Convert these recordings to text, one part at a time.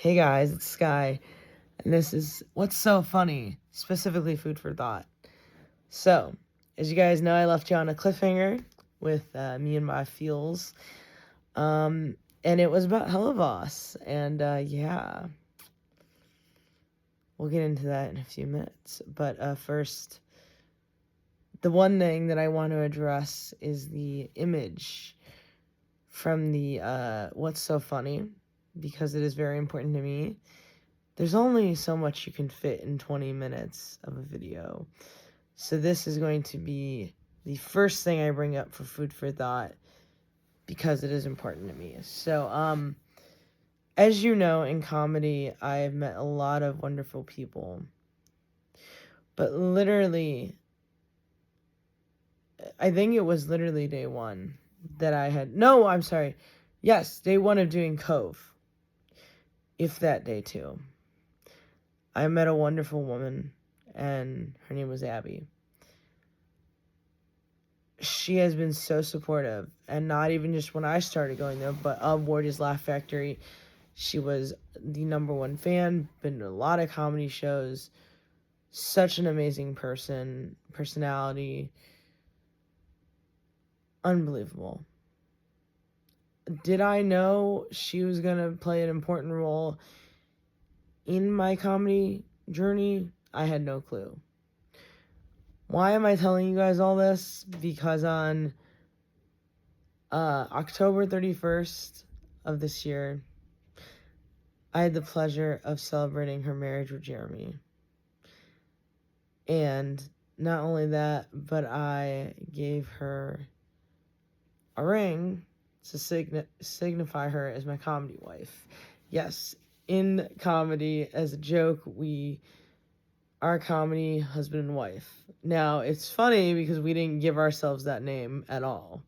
Hey guys, it's Sky, and this is What's So Funny, specifically Food for Thought. So, as you guys know, I left you on a cliffhanger with me and my feels, and it was about Hellevoss, and yeah, we'll get into that in a few minutes. But first, the one thing that I want to address is the image from the What's So Funny, because it is very important to me. There's only so much you can fit in 20 minutes of a video. So this is going to be the first thing I bring up for Food for Thought because it is important to me. So, as you know, in comedy, I've met a lot of wonderful people. But literally, I think it was literally day one that I had... No, I'm sorry. Yes, day one of doing Cove. If that day two. I met a wonderful woman, and her name was Abby. She has been so supportive, and not even just when I started going there, but of Wardy's Laugh Factory. She was the #1 fan, been to a lot of comedy shows, such an amazing personality, unbelievable. Did I know she was going to play an important role in my comedy journey? I had no clue. Why am I telling you guys all this? Because on October 31st of this year, I had the pleasure of celebrating her marriage with Jeremy. And not only that, but I gave her a ring to signify her as my comedy wife. Yes, in comedy, as a joke, we are comedy husband and wife. Now, it's funny because we didn't give ourselves that name at all.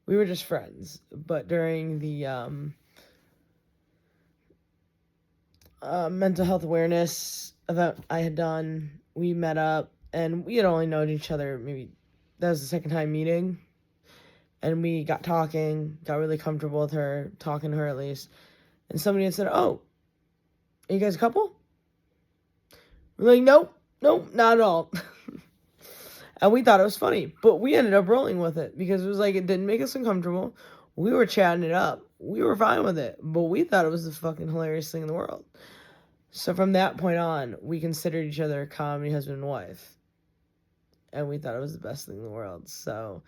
We were just friends. But during the mental health awareness event I had done, we met up, and we had only known each other, maybe that was the second time meeting, and we got talking, got really comfortable with her, talking to her at least, and somebody had said, "Oh, are you guys a couple?" We're like, nope, not at all. And we thought it was funny, but we ended up rolling with it, because it was like, it didn't make us uncomfortable, we were chatting it up, we were fine with it, but we thought it was the fucking hilarious thing in the world. So from that point on, we considered each other comedy husband and wife. And we thought it was the best thing in the world. So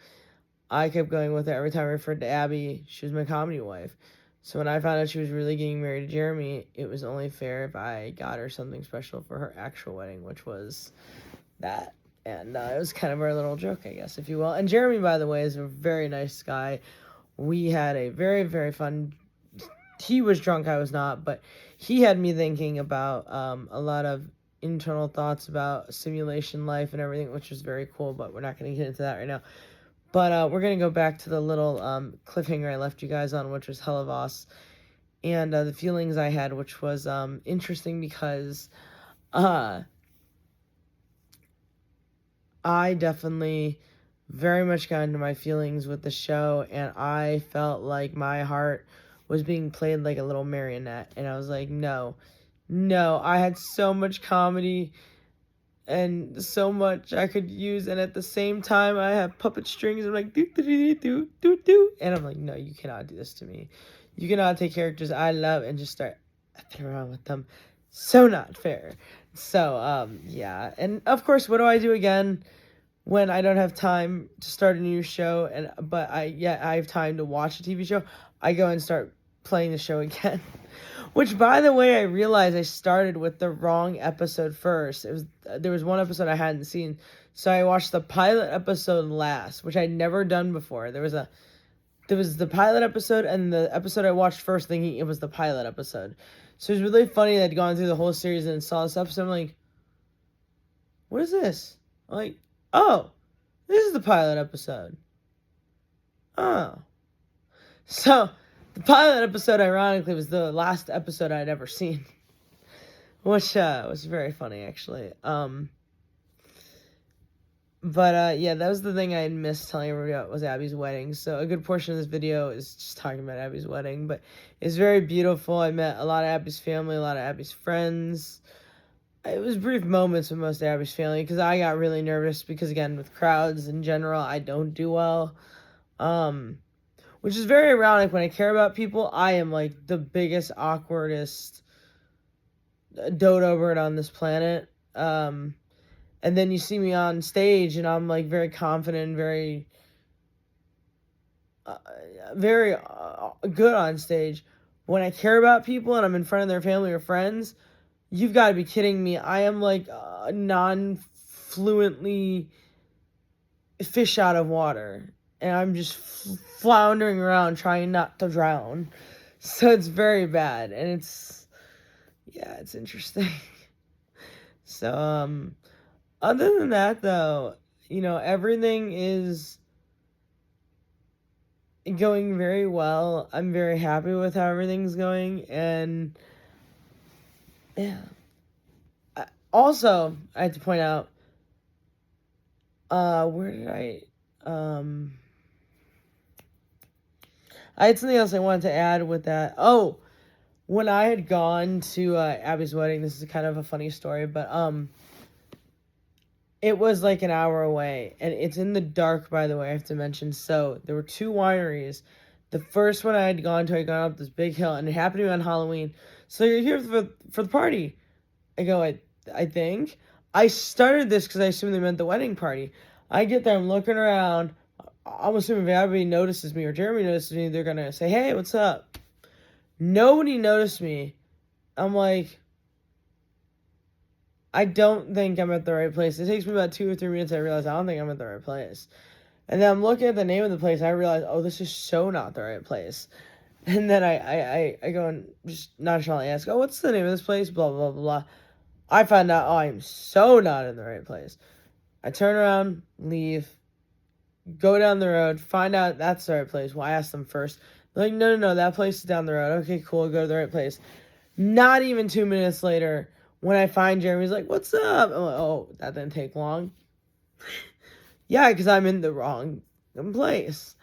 I kept going with it. Every time I referred to Abby, she was my comedy wife. So when I found out she was really getting married to Jeremy, it was only fair if I got her something special for her actual wedding, which was that. And it was kind of our little joke, I guess, if you will. And Jeremy, by the way, is a very nice guy. We had a very, very fun... He was drunk, I was not, but he had me thinking about a lot of internal thoughts about simulation life and everything, which was very cool, but we're not going to get into that right now. But we're going to go back to the little cliffhanger I left you guys on, which was Hellevoss, and the feelings I had, which was interesting because I definitely very much got into my feelings with the show, and I felt like my heart was being played like a little marionette, and I was like, no, I had so much comedy and so much I could use, and at the same time I have puppet strings. I'm like, do, and I'm like, no, you cannot do this to me. You cannot take characters I love and just start effing around with them. So not fair. So yeah, and of course, what do I do again when I don't have time to start a new show, but I have time to watch a TV show? I go and start playing the show again. Which, by the way, I realized I started with the wrong episode first. There was one episode I hadn't seen, so I watched the pilot episode last, which I'd never done before. There was the pilot episode, and the episode I watched first thinking it was the pilot episode. So it was really funny that I'd gone through the whole series and saw this episode. I'm like, what is this? I'm like, oh, this is the pilot episode. Oh. So the pilot episode, ironically, was the last episode I'd ever seen, which was very funny, actually. But yeah, that was the thing I missed telling everybody about was Abby's wedding. So a good portion of this video is just talking about Abby's wedding, but it's very beautiful. I met a lot of Abby's family, a lot of Abby's friends. It was brief moments with most of Abby's family because I got really nervous because, again, with crowds in general, I don't do well. Which is very ironic. When I care about people, I am like the biggest, awkwardest dodo bird on this planet. And then you see me on stage and I'm like very confident, very good on stage. When I care about people and I'm in front of their family or friends, you've got to be kidding me. I am like non-fluently fish out of water. And I'm just floundering around trying not to drown. So it's very bad. And it's interesting. So, other than that, though, everything is going very well. I'm very happy with how everything's going. And, yeah. Also, I have to point out, where did I had something else I wanted to add with that. Oh, when I had gone to Abby's wedding, this is kind of a funny story, but it was like an hour away, and it's in the dark, by the way, I have to mention. So there were two wineries. The first one I had gone to, I got up this big hill, and it happened to be on Halloween. So you're here for the party. I go, I think. I started this because I assumed they meant the wedding party. I get there, I'm looking around. I'm assuming if everybody notices me or Jeremy notices me, they're going to say, hey, what's up? Nobody noticed me. I'm like, I don't think I'm at the right place. It takes me about 2 or 3 minutes. I realize I don't think I'm at the right place. And then I'm looking at the name of the place. I realize, oh, this is so not the right place. And then I go and just nonchalantly ask, oh, what's the name of this place? Blah, blah, blah, blah. I find out, oh, I'm so not in the right place. I turn around, leave, go down the road, find out that's the right place. Well, I asked them first. They're like, no, that place is down the road. Okay, cool, go to the right place. Not even 2 minutes later, when I find Jeremy, he's like, what's up? I'm like, oh, that didn't take long. Yeah, because I'm in the wrong place.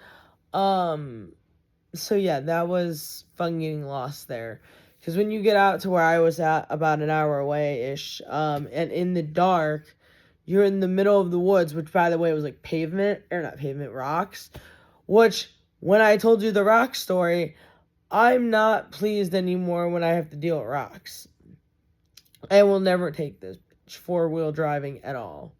So yeah, that was fun getting lost there. Because when you get out to where I was at, about an hour away-ish, and in the dark, you're in the middle of the woods, which, by the way, was like rocks. Which, when I told you the rock story, I'm not pleased anymore when I have to deal with rocks. I will never take this four-wheel driving at all.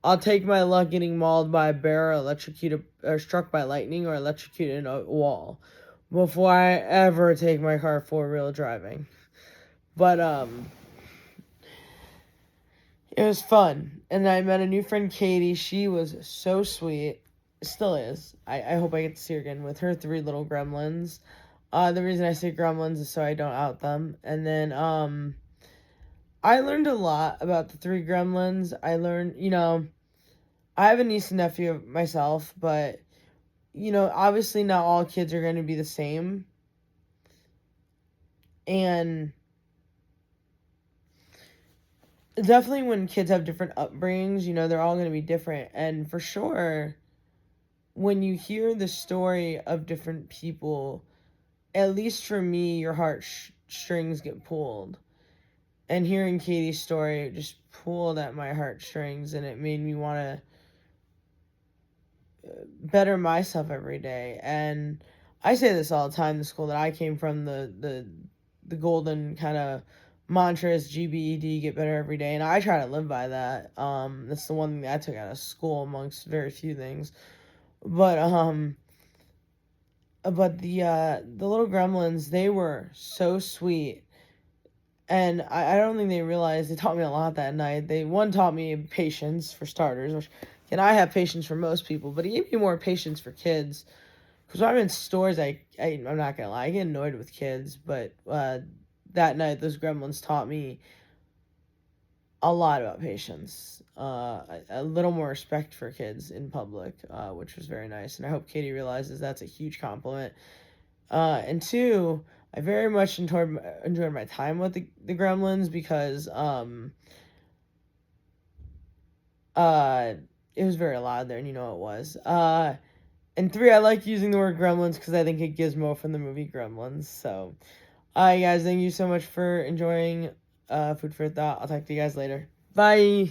I'll take my luck getting mauled by a bear, or struck by lightning, or electrocuted in a wall before I ever take my car four-wheel driving. But it was fun, and I met a new friend, Katie. She was so sweet. Still is. I hope I get to see her again with her 3 little gremlins. The reason I say gremlins is so I don't out them. And then I learned a lot about the 3 gremlins. I learned, I have a niece and nephew myself, but, obviously not all kids are going to be the same. And definitely when kids have different upbringings, they're all going to be different. And for sure, when you hear the story of different people, at least for me, your heartstrings get pulled. And hearing Katie's story just pulled at my heartstrings, and it made me want to better myself every day. And I say this all the time. The school that I came from, the golden kind of mantra is GBED, get better every day, and I try to live by that. That's the one thing that I took out of school amongst very few things. But the little gremlins, they were so sweet. And I don't think they realized they taught me a lot that night. One taught me patience, for starters, which, and I have patience for most people, but it gave me more patience for kids. Because when I'm in stores, I'm not going to lie, I get annoyed with kids, but that night, those gremlins taught me a lot about patience. A little more respect for kids in public, which was very nice. And I hope Katie realizes that's a huge compliment. And 2, I very much enjoyed my time with the gremlins because it was very loud there, and you know it was. And 3, I like using the word gremlins because I think it Gizmo from the movie Gremlins. So, guys, thank you so much for enjoying Food for Thought. I'll talk to you guys later. Bye!